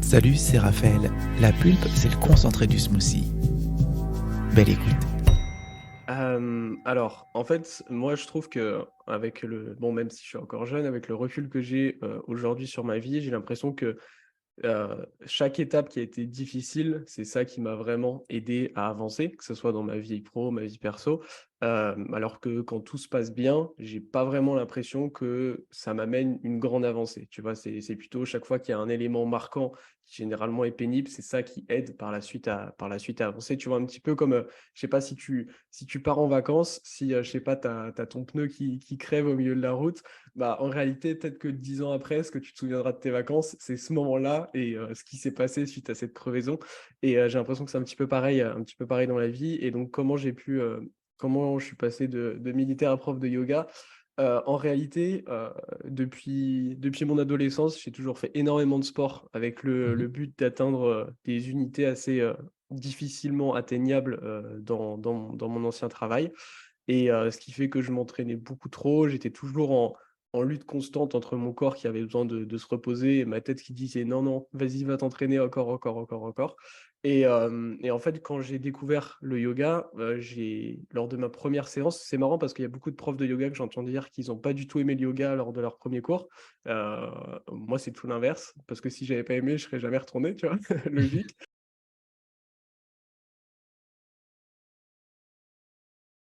Salut, c'est Raphaël. La pulpe, c'est le concentré du smoothie. Belle écoute. Alors, en fait, moi, je trouve que avec bon, même si je suis encore jeune, avec le recul que j'ai, aujourd'hui sur ma vie, j'ai l'impression que chaque étape qui a été difficile, c'est ça qui m'a vraiment aidé à avancer, que ce soit dans ma vie pro, ma vie perso. Alors que quand tout se passe bien, j'ai pas vraiment l'impression que ça m'amène une grande avancée, tu vois? C'est plutôt chaque fois qu'il y a un élément marquant qui généralement est pénible, c'est ça qui aide par la suite à avancer. Tu vois? Un petit peu comme, je sais pas si tu pars en vacances, si, je sais pas, tu as ton pneu qui crève au milieu de la route, bah, en réalité, peut-être que 10 ans après, ce que tu te souviendras de tes vacances, c'est ce moment-là et ce qui s'est passé suite à cette crevaison et j'ai l'impression que c'est un petit peu pareil dans la vie et donc comment je suis passé de militaire à prof de yoga? En réalité, depuis mon adolescence, j'ai toujours fait énormément de sport avec le Mhm. le but d'atteindre, des unités assez, difficilement atteignables, dans mon ancien travail et ce qui fait que je m'entraînais beaucoup trop. J'étais toujours en lutte constante entre mon corps qui avait besoin de se reposer et ma tête qui disait: «Non, non, vas-y, va t'entraîner encore, encore, encore, encore» et en fait, quand j'ai découvert le yoga, j'ai lors de ma première séance c'est marrant parce qu'il y a beaucoup de profs de yoga que j'entends dire qu'ils ont pas du tout aimé le yoga lors de leur premier cours. Moi, c'est tout l'inverse parce que si j'avais pas aimé, je serais jamais retourné, tu vois? Logique.